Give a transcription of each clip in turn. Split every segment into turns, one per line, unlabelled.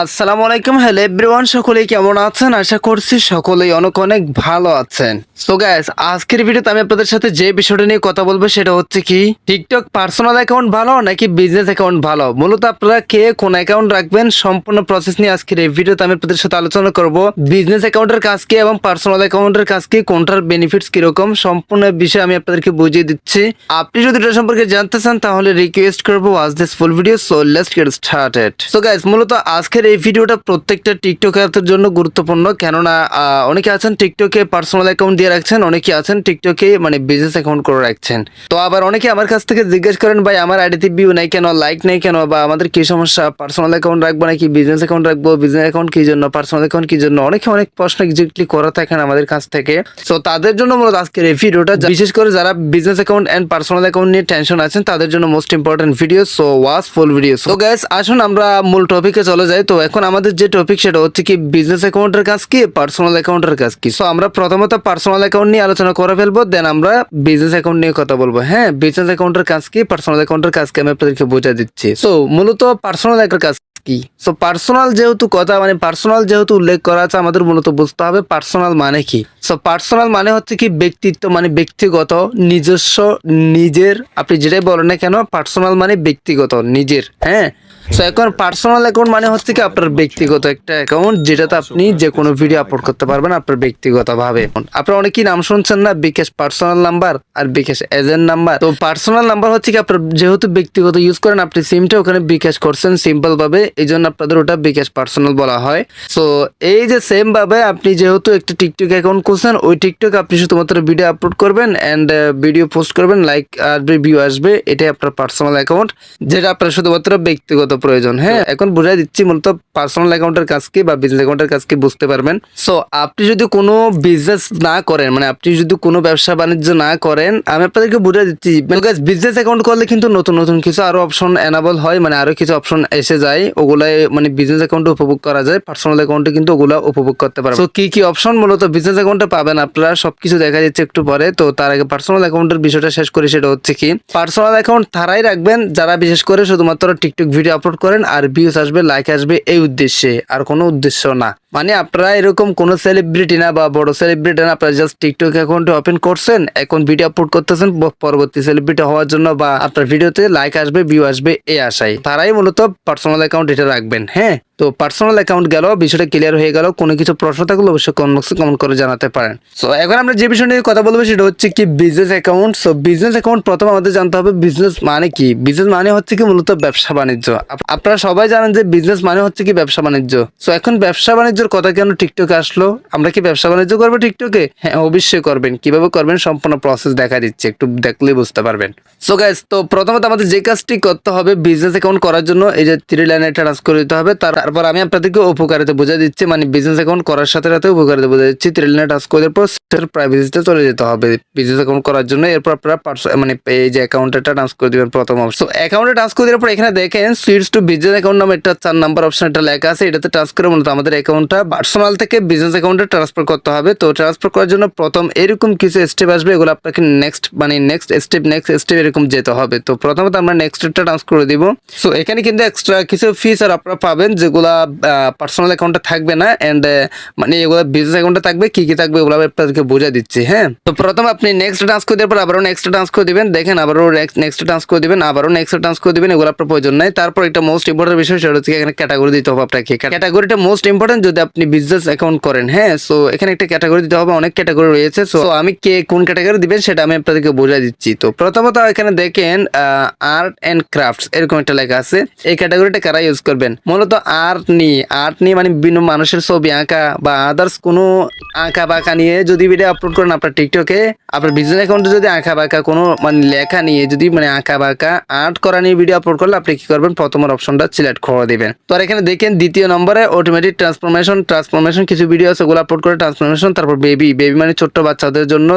আসসালামু আলাইকুম, hello everyone, সকলেই কেমন আছেন? আশা করছি সকলেই অনেক অনেক ভালো আছেন। সো গাইস, আজকের ভিডিওতে আমি আপনাদের সাথে যে বিষয়টা নিয়ে কথা বলবো সেটা হচ্ছে কি টিকটক পার্সোনাল অ্যাকাউন্ট ভালো নাকি বিজনেস অ্যাকাউন্ট ভালো। মূলত আপনারা কে কোন অ্যাকাউন্ট রাখবেন সম্পূর্ণ প্রসেস নিয়ে আজকের এই ভিডিওতে আমি আপনাদের সাথে আলোচনা করব। বিজনেস অ্যাকাউন্টের কাজ কি এবং পার্সোনাল অ্যাকাউন্টের কাজ কি, কোনটার বেনিফিটস কিরকম, সম্পূর্ণ বিষয় আমি আপনাদেরকে বুঝিয়ে দিচ্ছি। আপনি যদি এটা সম্পর্কে জানতে চান তাহলে রিকোয়েস্ট করবো watch this full video. So let's get started. So guys, মূলত আজকের এই ভিডিওটা প্রত্যেকটা টিকটকারদের জন্য গুরুত্বপূর্ণ, কেননা অনেকে আছেন টিকটকে পার্সোনাল অ্যাকাউন্ট দিয়ে রাখছেন, অনেকে আছেন টিকটকে মানে বিজনেস অ্যাকাউন্ট করে রাখছেন। তো আবার অনেকে আমার কাছ থেকে জিজ্ঞেস করেন, ভাই আমার আইডিতে ভিউ নাই কেন, লাইক নেই কেন, বা আমাদের কি সমস্যা, পার্সোনাল অ্যাকাউন্ট রাখবো নাকি বিজনেস অ্যাকাউন্ট রাখবো, বিজনেস অ্যাকাউন্ট কি জন্য, পার্সোনাল অ্যাকাউন্ট কি জন্য, অনেকে অনেক প্রশ্ন এক্স্যাক্টলি করা থাকেন আমাদের কাছ থেকে। সো তাদের জন্য মূলত আজকের এই ভিডিওটা, বিশেষ করে যারা business account and personal account নিয়ে টেনশন আছেন তাদের জন্য most important video. So watch full video. So guys, আসুন আমরা মূল টপিকে চলে যাই। তো এখন আমাদের যে টপিক সেটা হচ্ছে কি বিজনেস অ্যাকাউন্টের কাজ কি, পার্সোনাল অ্যাকাউন্টের কাজ কি। সো আমরা প্রথমত পার্সোনাল অ্যাকাউন্ট নিয়ে আলোচনা করে ফেলবো, দেন আমরা বিজনেস অ্যাকাউন্ট নিয়ে কথা বলবো। হ্যাঁ, বিজনেস অ্যাকাউন্টের কাজ কি, পার্সোনাল অ্যাকাউন্টের কাজ কি আমি আপনাদেরকে বোঝা দিচ্ছি। সো মূলত পার্সোনাল অ্যাকাউন্টের কাজ কি। সো পার্সোনাল যেহেতু কথা, মানে পার্সোনাল যেহেতু উল্লেখ করা আছে, আমাদের মূলত বুঝতে হবে পার্সোনাল মানে কি। সো পার্সোনাল মানে হচ্ছে কি ব্যক্তিত্ব, মানে ব্যক্তিগত, নিজস্ব, নিজের, আপনি যেটাই বলেন না কেন পার্সোনাল মানে ব্যক্তিগত, নিজের। হ্যাঁ, সো এখন পার্সোনাল অ্যাকাউন্ট মানে হচ্ছে কি আপনার ব্যক্তিগত একটা অ্যাকাউন্ট, যেটাতে আপনি যে কোনো ভিডিও আপলোড করতে পারবেন আপনার ব্যক্তিগত ভাবে। আপনারা অনেকেই নাম শুনছেন না, বিকাশ পার্সোনাল নাম্বার আর বিকাশ এজেন্ট নাম্বার। তো পার্সোনাল নাম্বার হচ্ছে কি আপনার যেহেতু ব্যক্তিগত ইউজ করেন, আপনি সিমটা ওখানে বিকাশ করছেন সিম্পল ভাবে, এই জন্য আপনাদের ওটা বিকাশ পার্সোনাল বলা হয়। সো এই যে সেম ভাবে আপনি যেহেতু একটা টিকটক অ্যাকাউন্ট করছেন, ওই টিকটক আপনি শুধুমাত্র ভিডিও আপলোড করবেন এন্ড ভিডিও পোস্ট করবেন, লাইক আসবে, ভিউ আসবে, এটাই আপনার পার্সোনাল অ্যাকাউন্ট, যেটা আপনার শুধুমাত্র ব্যক্তিগত প্রয়োজন। হ্যাঁ, এখন বুঝাই দিচ্ছি মূলত পার্সোনাল অ্যাকাউন্টের কাজ কি বা বিজনেস অ্যাকাউন্টের কাজ কি বুঝতে পারবেন। সো আপনি যদি কোনো বিজনেস না করেন, মানে আপনি যদি কোনো ব্যবসা বাণিজ্য না করেন, আমি আপনাদেরকে বুঝাই দিচ্ছি বিজনেস অ্যাকাউন্ট করলে কিন্তু নতুন নতুন কিছু আরো অপশন এনাবল হয়, মানে আরো কিছু অপশন এসে যায়, ওগুলাই মানে বিজনেস অ্যাকাউন্টে উপভোগ করা যায়, পার্সোনাল অ্যাকাউন্টে কিন্তু ওগুলা উপভোগ করতে পারবেন। তো কি কি অপশন মূলত বিজনেস অ্যাকাউন্টে পাবেন আপনারা সবকিছু দেখা যাচ্ছে একটু পরে। তো তার আগে পার্সোনাল অ্যাকাউন্টের বিষয়টা শেষ করি, সেটা হচ্ছে কি পার্সোনাল অ্যাকাউন্ট তারাই রাখবেন যারা বিশেষ করে শুধুমাত্র টিকটক ভিডিও আপলোড করেন আর ভিউজ আসবে, লাইক আসবে, এই উদ্দেশ্যে, আর কোনো উদ্দেশ্য না। মানে আপনারা এরকম কোনো সেলিব্রিটি না বা বড় সেলিব্রিটি না, আপনারা জাস্ট টিকটক অ্যাকাউন্ট ওপেন করছেন, এখন ভিডিও আপলোড করতেছেন পরবর্তী সেলিব্রিটি হওয়ার জন্য, বা আপনার ভিডিওতে লাইক আসবে, ভিউ আসবে, এই আশায় তারাই মূলত পার্সোনাল অ্যাকাউন্ট এটা রাখবেন। হ্যাঁ, তো পার্সোনাল অ্যাকাউন্ট গেল, বিষয়টা ক্লিয়ার হয়ে গেল। কোনো কিছু প্রশ্ন থাকলে অবশ্যই কমেন্ট করে জানাতে পারেন। সো এখন আমরা যে বিষয় নিয়ে কথা বলবো সেটা হচ্ছে কি business account. So business account প্রথম আমাদের জানতে হবে বিজনেস মানে কি। বিজনেস মানে হচ্ছে কি মূলত ব্যবসা বাণিজ্য। আপনারা সবাই জানেন যে বিজনেস মানে হচ্ছে কি ব্যবসা বাণিজ্য। সো এখন ব্যবসা বাণিজ্যের কথা কেন টিকটকে আসলো? আমরা কি ব্যবসা বাণিজ্য করবো টিকটকে? হ্যাঁ, অবশ্যই করবেন। কিভাবে করবেন সম্পূর্ণ প্রসেস দেখা দিচ্ছে, একটু দেখলেই বুঝতে পারবেন। সো গাইস, তো প্রথমত আমাদের যে কাজটি করতে হবে বিজনেস অ্যাকাউন্ট করার জন্য, এই যে 3 লাইনে একটা টাচ করে দিতে হবে। তারপর আমি আপনাদেরকে উপকারিতা বুঝা দিচ্ছি, মানে বিজনেস অ্যাকাউন্ট করার সাথে সাথে উপকারিতা বুঝা দিচ্ছি। 3 লাইনে টাচ করে দেওয়ার পর প্রাইভেসিতে চলে যেতে হবে বিজনেস অ্যাকাউন্ট করার জন্য। এরপর আপনারা মানে এই যে অ্যাকাউন্টে টাচ করে দিবেন প্রথম অপশন। সো অ্যাকাউন্টে টাচ করে দেওয়ার পর এখানে দেখেন সুইচ টু বিজনেস অ্যাকাউন্ট নামে একটা 4 নাম্বার অপশন একটা লেখা আছে, এটাতে টাচ করে মূলত আমাদের অ্যাকাউন্টটা পার্সোনাল থেকে বিজনেস অ্যাকাউন্টে ট্রান্সফার করতে হবে। তো ট্রান্সফার করার জন্য প্রথম এরকম কিছু স্টেপ আসবে, এগুলো আপনাকে নেক্সট স্টেপ এরকম যেতে হবে। তো প্রথমত আমরা নেক্সট স্টেপটা টাচ করে দিব। সো এখানে কিন্তু এক্সট্রা কিছু ফিচার আপনারা পাবেন যেগুলা পার্সোনাল অ্যাকাউন্টে থাকবে না, এন্ড মানে এগুলো বিজনেস অ্যাকাউন্টে থাকবে। কি কি থাকবে এগুলো আপনাদেরকে বোঝা দিচ্ছি। হ্যাঁ, তো প্রথম আপনি নেক্সট টাচ করে দেওয়ার পর আবারও নেক্সট টাচ করে দিবেন, দেখেন আবারও নেক্সট টাচ করে দিবেন, আবারও নেক্সট টাচ করে দিবেন, এগুলো আপনার প্রয়োজন নাই। তারপর একটা মোস্ট ইম্পর্টেন্ট বিষয় সেটা হচ্ছে এখানে ক্যাটাগরি দিতে হবে আপনাকে। ক্যাটাগরিটা মোস্ট ইম্পর্টেন্ট যদি আপনি বিজনেস অ্যাকাউন্ট করেন। হ্যাঁ, সো এখানে একটা ক্যাটাগরি দিতে হবে, অনেক ক্যাটাগরি রয়েছে। সো আমি কোন ক্যাটাগরি দিবেন সেটা আমি আপনাদেরকে বোঝা দিচ্ছি। তো প্রথমত এখানে দেখেন আর্ট এন্ড ক্রাফটস এরকম একটা লেখা আছে, এই ক্যাটাগরিটা কারা ইউজ করবেন? মূলত আর্ট নিয়ে মানে বিভিন্ন মানুষের ছবি আঁকা বা আদার্স কোনো আঁকা বাঁকা নিয়ে যদি ভিডিও আপলোড করেন আপনার টিকটকে, আপনার বিজনেস অ্যাকাউন্টে যদি আঁকা বাঁকা কোনো মানে লেখা নিয়ে যদি মানে আঁকা বাঁকা আর্ট করা নিয়ে ভিডিও আপলোড করলে আপনি কি করবেন? প্রথম অপশনটা সিলেক্ট করে দিবেন। তো আর এখানে দেখেন দ্বিতীয় নম্বরে অটোমেটিক ট্রান্সফরমেশন ট্রান্সফরমেশন কিছু ভিডিও আছে ওগুলো আপলোড করে ট্রান্সফরমেশন, তারপর বেবি মানে ছোট্ট বাচ্চাদের জন্য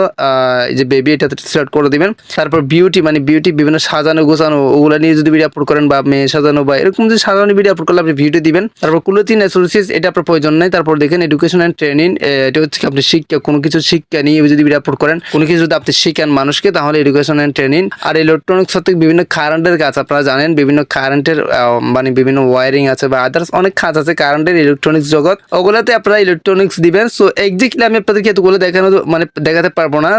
এই যে বেবি এটাতে সিলেক্ট করে দিবেন। তারপর বিউটি মানে বিউটি বিভিন্ন সাজানো গোছানো ওগুলো নিয়ে যদি ভিডিও আপলোড করেন বা মেয়ে সাজানো বা এরকম যে সাজানো ভিডিও আপলোড করলে আপনি ভিডিও দিবেন। তারপর ক্লোথিং অ্যাসোসিয়েটস এটা আপনার প্রয়োজন নাই। তারপর দেখেন এডুকেশন অ্যান্ড ট্রেনিং, এটা হচ্ছে আপনি শিক্ষা কোনো কিছু শিক্ষা নিয়ে যদি ভিডিও আপলোড করেন, কোনো কিছু যদি আপনি শিখান মানুষকে তাহলে এডুকেশন অ্যান্ড ট্রেনিং। আর ইলেকট্রনিক্স সাথে বিভিন্ন কারেন্টের কাজ আপনারা জানেন, বিভিন্ন কারেন্টের মানে বিভিন্ন ওয়ারিং আছে বা আদার্স অনেক কাজ আছে কারেন্টের ইলেকট্রনিক্স জগৎ, ওগুলোতে আপনারা ইলেকট্রনিক্স দিবেন। সো এক্স্যাক্টলি আমি আপনাদেরকে এতগুলো দেখানো মানে দেখাতে পারবো না,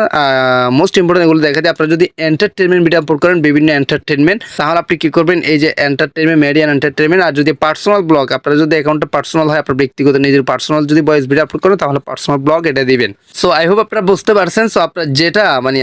মোস্ট ইম্পর্টেন্ট এগুলো দেখাতে। আপনারা যদি এন্টারটেনমেন্ট ভিডিও আপলোড করেন বিভিন্ন এন্টারটেনমেন্ট, তাহলে আপনি কি করবেন এই যে এন্টারটেনমেন্ট মিডিয়ান এন্টারটেনমেন্ট। আর যদি পার্সোনাল ব্লগ আপনারা যদি অ্যাকাউন্টটা পার্সোনাল হয় আপনার ব্যক্তিগত নিজের পার্সোনাল যদি ভয়েস ভিডিও আপলোড করেন তাহলে পার্সোনাল ব্লগ এটা দিবেন। সো আই হোপ আপনারা বুঝতে পারছেন। সো আপনার যেটা মানে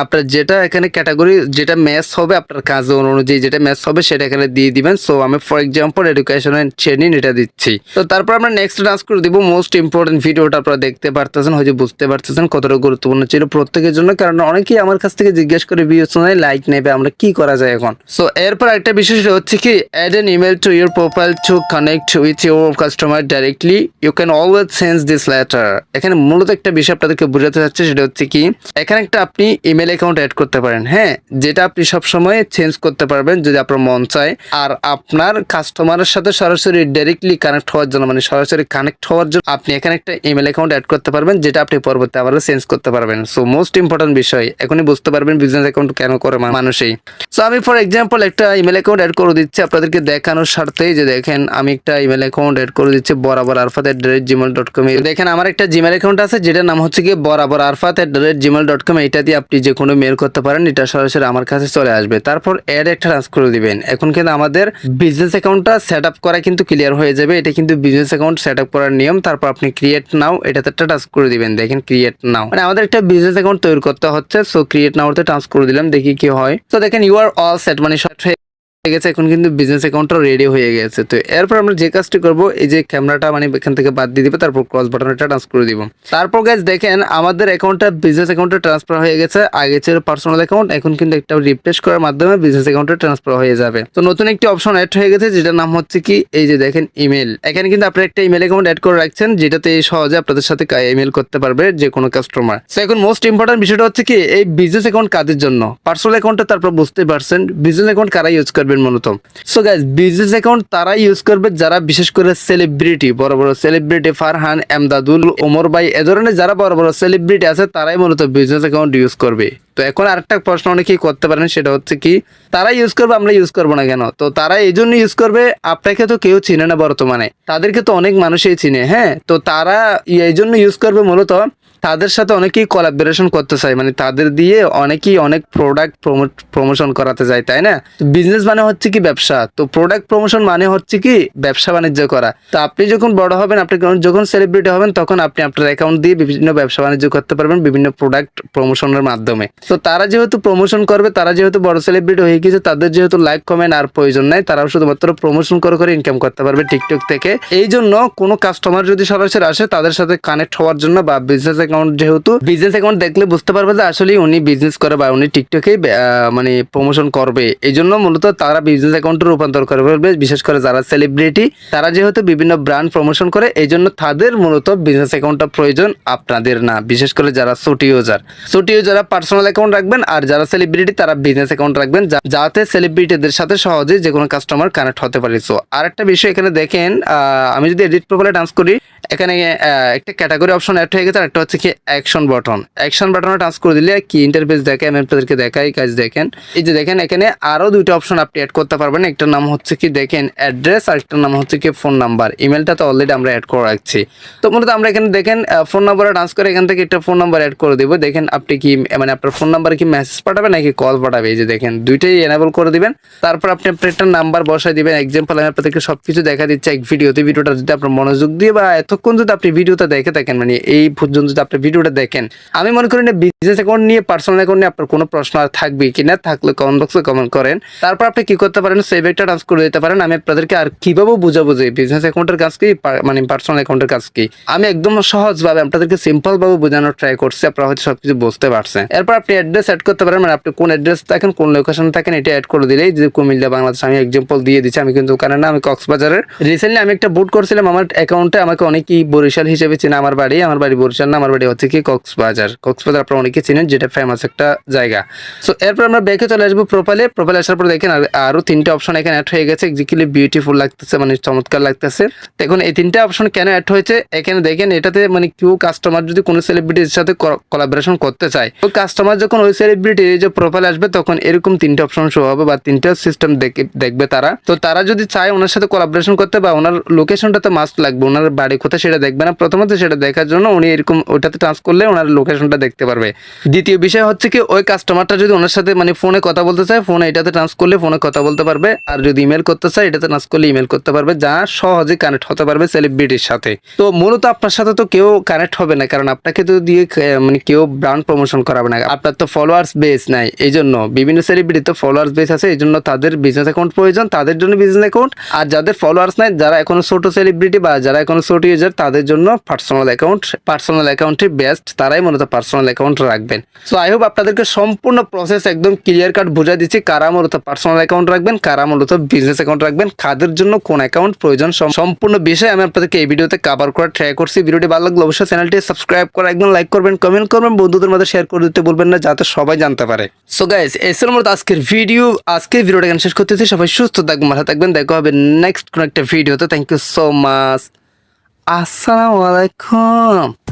আপনার যেটা এখানে ক্যাটাগরি যেটা ম্যাচ হবে আপনার কাজ অনুযায়ী যেটা ম্যাচ হবে সেটা এখানে দিয়ে দিবেন। সো আমি for example education and training এটা দিচ্ছি। তো তারপর আমরা নেক্সট ডান্স করে দিব। মোস্ট ইম্পর্টেন্ট ভিডিওটা আপনারা দেখতে পারতেছেন, হয়তো বুঝতে পারতেছেন কতটা গুরুত্বপূর্ণ ছিল প্রত্যেকের জন্য, কারণ অনেকেই আমার কাছ থেকে জিজ্ঞেস করে ভিডিও শোনায় লাইক নেবে, আমরা কি করা যায় এখন। সো এরপর একটা বিষয় হচ্ছে কি add an email to your profile to connect with your customer directly, you can always change this letter. এখানে মূলত একটা বিষয় আপনাদেরকে বোঝাতে চাচ্ছে, সেটা হচ্ছে কি এখানে একটা আপনি ইমেল অ্যাকাউন্ট অ্যাড করতে পারেন, হ্যাঁ, যেটা আপনি সবসময় চেঞ্জ করতে পারবেন যদি আপনার মন চায়। আর আপনার কাস্টমারের সাথে সরাসরি ডাইরেক্টলি কানেক্ট হওয়ার জন্য মানে সরাসরি কানেক্ট হওয়ার জন্য আপনি এখানে একটা ইমেল অ্যাকাউন্ট অ্যাড করতে পারবেন, যেটা আপনি পরবর্তী আবার চেঞ্জ করতে পারবেন। সো মোস্ট ইম্পর্টেন্ট বিষয় এখনই বুঝতে পারবেন বিজনেস অ্যাকাউন্ট কেন করে মানুষই। সো আমি ফর এক্সাম্পল একটা ইমেল অ্যাকাউন্ট অ্যাড করে দিচ্ছি আপনাদেরকে দেখানোর স্বার্থেই, যে দেখেন আমি একটা ইমেল অ্যাকাউন্ট অ্যাড করে দিচ্ছি বরাবর@gmail.com। দেখেন আমার একটা জিমেল অ্যাকাউন্ট আছে যেটার নাম হচ্ছে কি বরাবর@gmail.com। এটা দিয়ে আপনি যে কোনো মেল করতে পারেন, এটা সরাসরি আমার কাছে চলে আসবে। তারপর অ্যাড একটা ট্রান্সফার করে দিবেন। এখন কিন্তু আমাদের বিজনেস অ্যাকাউন্টটা সেট আপ করা কিন্তু ক্লিয়ার হয়ে যাবে। এটা কিন্তু বিজনেস অ্যাকাউন্ট সেট আপ করার নিয়ম। তারপর আপনি ক্রিয়েট নাও এটাতে একটা টাচ করে দিবেন। দেখেন ক্রিয়েট নাও মানে আমাদের একটা বিজনেস অ্যাকাউন্ট তৈরি করতে হচ্ছে। সো ক্রিয়েট নাওতে টাচ করে দিলাম, দেখি কি হয়। তো দেখেন ইউ আর অল সেট মানে গেছে, এখন কিন্তু বিজনেস অ্যাকাউন্টটা রেডি হয়ে গেছে। তো এরপর আমরা যে কাজটি করব এই যে ক্যামেরাটা মানে এখান থেকে বাদ দিয়ে দিব, তারপর ক্রস বাটনটা টাচ করে দিব। তারপর গাইস দেখেন আমাদের অ্যাকাউন্টটা বিজনেস অ্যাকাউন্টে ট্রান্সফার হয়ে গেছে। আগে ছিল পার্সোনাল অ্যাকাউন্ট, এখন কিন্তু একটা রিফ্রেশ করার মাধ্যমে বিজনেস অ্যাকাউন্টে ট্রান্সফার হয়ে যাবে। তো নতুন একটি অপশন অ্যাড হয়ে গেছে যেটার নাম হচ্ছে কি এই যে দেখেন ইমেল। এখানে কিন্তু আপনারা একটা ইমেল অ্যাকাউন্ট অ্যাড করে রাখছেন যেটাতে সহজে আপনাদের সাথে ইমেল করতে পারবে যে কোনো কাস্টমার। তো এখন মোস্ট ইম্পর্টেন্ট বিষয়টা হচ্ছে কি এই বিজনেস অ্যাকাউন্ট কাদের জন্য, পার্সোনাল অ্যাকাউন্টটা তারপর বুঝতে পারছেন, বিজনেস অ্যাকাউন্ট কারা ইউজ করবেন মূলত। সো গাইস বিজনেস অ্যাকাউন্ট তারা ইউজ করবে যারা বিশেষ করে সেলিব্রিটি, বড় বড় সেলিব্রিটি ফারহান, এমদাদুল, ওমর ভাই এ ধরনের যারা বড় বড় সেলিব্রিটি আছে তারাই মূলত বিজনেস অ্যাকাউন্ট ইউজ করবে। তো এখন আরেকটা প্রশ্ন অনেকেই করতে পারেন, সেটা হচ্ছে কি তারা ইউজ করবে আমরা ইউজ করবো না কেন? তো তারা এই জন্য ইউজ করবে, আপনাকে তো কেউ চিনে না বর্তমানে, তাদেরকে তো অনেক মানুষই চিনে, হ্যাঁ। তো তারা এই জন্য ইউজ করবে মূলত তাদের সাথে অনেকেই কোলাবোরেশন করতে চায়, মানে তাদের দিয়ে অনেকেই অনেক প্রোডাক্ট প্রমোশন করাতে যায়, তাই না? বিজনেস মানে হচ্ছে কি ব্যবসা, তো প্রোডাক্ট প্রমোশন মানে হচ্ছে কি ব্যবসা বাণিজ্য করা। তো আপনি যখন বড় হবেন, আপনি যখন সেলিব্রিটি হবেন, তখন আপনি আপনার অ্যাকাউন্ট দিয়ে বিভিন্ন ব্যবসা বাণিজ্য করতে পারবেন বিভিন্ন প্রোডাক্ট প্রমোশনের মাধ্যমে। তো তারা যেহেতু প্রমোশন করবে, তারা যেহেতু বড় সেলিব্রিটি হয়ে গেছে, তাদের যেহেতু লাইক কমেন্ট আর প্রয়োজন নাই, তারাও শুধুমাত্র প্রমোশন করে ইনকাম করতে পারবে টিকটক থেকে। এই জন্য কোনো কাস্টমার যদি সরাসরি আসে তাদের সাথে কানেক্ট হওয়ার জন্য বা বিজনেস অ্যাকাউন্ট যেহেতু বিজনেস অ্যাকাউন্ট দেখলে বুঝতে পারবে যে আসলে উনি বিজনেস করে বা উনি টিকটকে মানে প্রমোশন করবে, এই জন্য মূলত তারা বিজনেস অ্যাকাউন্টে রূপান্তর করে ফেলবে। বিশেষ করে যারা সেলিব্রিটি তারা যেহেতু বিভিন্ন ব্র্যান্ড প্রমোশন করে, এই জন্য তাদের মূলত বিজনেস অ্যাকাউন্টটা প্রয়োজন, আপনাদের না। বিশেষ করে যারা ছোট ইউজার পার্সোনাল অ্যাকাউন্ট রাখবেন, আর যারা সেলিব্রিটি তারা বিজনেস অ্যাকাউন্ট রাখবেন, যাতে সেলিব্রিটিদের সাথে সহজে যে কোনো কাস্টমার কানেক্ট হতে পারে। সো আরেকটা বিষয় এখানে দেখেন, আমি যদি এডিট প্রোফাইলে টাচ করি, এখানে একটা ক্যাটাগরি অপশন অ্যাড হয়ে গেছে, আর একটা হচ্ছে কি অ্যাকশন বাটনে টাচ করে দিলে কি ইন্টারফেস দেখে আমি আপনাদেরকে দেখাই। কাজ দেখেন এই যে দেখেন এখানে আরো দুইটা অপশন আপনি অ্যাড করতে পারবেন। একটার নাম হচ্ছে কি দেখেন অ্যাড্রেস, আর একটার নাম হচ্ছে কি ফোন নাম্বার। ইমেলটা তো অলরেডি আমরা অ্যাড করে রাখছি। তো মূলত আমরা এখানে দেখেন ফোন নাম্বারে টাচ করে এখান থেকে একটা ফোন নাম্বার অ্যাড করে দেবো। দেখেন আপনি কি মানে আপনার ফোন নাম্বারে কি মেসেজ পাঠাবে নাকি কল পাঠাবে, এই যে দেখেন দুইটাই এনেবল করে দিবেন। তারপর আপনি আপনার একটা নাম্বার বসাই দিবেন। এক্সাম্পল আমি আপনাদেরকে সবকিছু দেখা দিচ্ছি এক ভিডিওটা যদি আপনার মনোযোগ দিয়ে বা এতক্ষণ যদি আপনি ভিডিওটা দেখে থাকেন, মানে এই পর্যন্ত যদি আপনি ভিডিওটা দেখেন। আমি মনে করি না বিজনেস অ্যাকাউন্ট নিয়ে পার্সোনাল অ্যাকাউন্ট নিয়ে আপনার কোনো প্রশ্ন আর থাকবে কিনা, থাকলে কমেন্ট বক্সে কমেন্ট করেন। তারপর আপনি কি করতে পারেন, সেভ একটা ট্রান্স করে দিতে পারেন। আমি আপনাদেরকে আর কিভাবে বুঝাবো যে বিজনেস অ্যাকাউন্টের কাজ কি, মানে পার্সোনাল অ্যাকাউন্টের কাজ কি। আমি একদম সহজভাবে আপনাদেরকে সিম্পল ভাবে বোঝানোর ট্রাই করছি, আপনারা হয়তো সবকিছু বুঝতে পারছেন। এরপর আপনি অ্যাড্রেস অ্যাড করতে পারেন, মানে আপনি কোন অ্যাড্রেস থাকেন, কোন লোকেশন থাকেন, এটা অ্যাড করে দিলেই যে কুমিল্লা বাংলাদেশ, আমি এক্সাম্পল দিয়ে দিচ্ছি। আমি কিন্তু ওখানে না, আমি কক্সবাজারের। রিসেন্টলি আমি একটা বুট করছিলাম আমার অ্যাকাউন্টে, আমাকে অনেকেই বরিশাল হিসেবে চিনে। আমার বাড়ি বরিশাল না, আমার বাড়ি হচ্ছে কি কক্সবাজার। কক্সবাজার আপনারা অনেকে চিনেন, যেটা ফেমাস একটা জায়গা। সো এরপর আমরা ব্যাকে চলে আসবো প্রোফাইলে আসার পর দেখেন আরো 3টা অপশন এখানে অ্যাড হয়ে গেছে। এক্স্যাক্টলি বিউটিফুল লাগতেছে, মানে চমৎকার লাগতেছে। দেখুন এই 3টা অপশন কেন অ্যাড হয়েছে এখানে দেখেন। এটাতে মানে কেউ কাস্টমার যদি কোনো সেলিব্রিটির সাথে কোলাবোরেশন করতে চায়, ওই কাস্টমার যখন ওই সেলিব্রিটির যে প্রোফাইলে আসবে তখন এরকম 3টা অপশন শো হবে বা 3টা সিস্টেম দেখবে তারা। তো তারা যদি চায় ওনার সাথে কোলাবোরেশন করতে, বা ওনার লোকেশনটা তো মাস্ট লাগবে, ওনার বাড়ি কোথায় সেটা দেখবে না প্রথমত, সেটা দেখার জন্য উনি এরকম ওইটাতে টাচ করলে ওনার লোকেশনটা দেখতে পারবে। দ্বিতীয় বিষয় হচ্ছে কি, ওই কাস্টমারটা যদি ওনার সাথে মানে ফোনে কথা বলতে চায়, ফোনে এটাতে টাচ করলে ফোনে কথা বলতে পারবে। আর যদি ইমেল করতে চায় এটাতে টাচ করলে ইমেল করতে পারবে, যা সহজে কানেক্ট হতে পারবে সেলিব্রিটির সাথে। তো মূলত আপনার সাথে তো কেউ কানেক্ট হবে না, কারণ আপনাকে তো দিয়ে মানে কেউ ব্র্যান্ড প্রমোশন করাবে না। আপনার তো ফলোয়ার্স বেস নাই, এই জন্য বিভিন্ন সেলিব্রিটি তো ফলোয়ার্স বেস আছে, এই জন্য তাদের বিজনেস অ্যাকাউন্ট প্রয়োজন, তাদের জন্য বিজনেস অ্যাকাউন্ট। আর যাদের ফলোয়ার্স নাই, যারা এখনো ছোট সেলিব্রিটি বা যারা এখনো ছোট ইউজার, তাদের জন্য পার্সোনাল অ্যাকাউন্টই বেস্ট, তারাই মূলত পার্সোনাল অ্যাকাউন্ট রাখবেন। সো আই হোপ আপনাদেরকে সম্পূর্ণ প্রসেস একদম ক্লিয়ার কাট বুঝাই দিচ্ছি, কারা মূলত পার্সোনাল অ্যাকাউন্ট রাখবেন, কারা মূলত বিজনেস অ্যাকাউন্ট রাখবেন, কাদের জন্য কোন অ্যাকাউন্ট প্রয়োজন, সম্পূর্ণ বিষয় আমি আপনাদেরকে এই ভিডিওতে কভার করার ট্রাই করছি। ভিডিওটি ভালো লাগলে অবশ্যই চ্যানেলটি সাবস্ক্রাইব করে একদম লাইক করবেন, কমেন্ট করবেন, বন্ধুদের মধ্যে শেয়ার করে দিতে বলবেন না, যাতে সবাই জানতে পারে। সো গাইস, এই ছিল মূলত আজকের ভিডিওটা এখানে শেষ করতেছি। সবাই সুস্থ থাকবেন, ভালো থাকবেন, দেখা হবে নেক্সট কোন একটা ভিডিওতে। Thank you so much. আসসালামু আলাইকুম।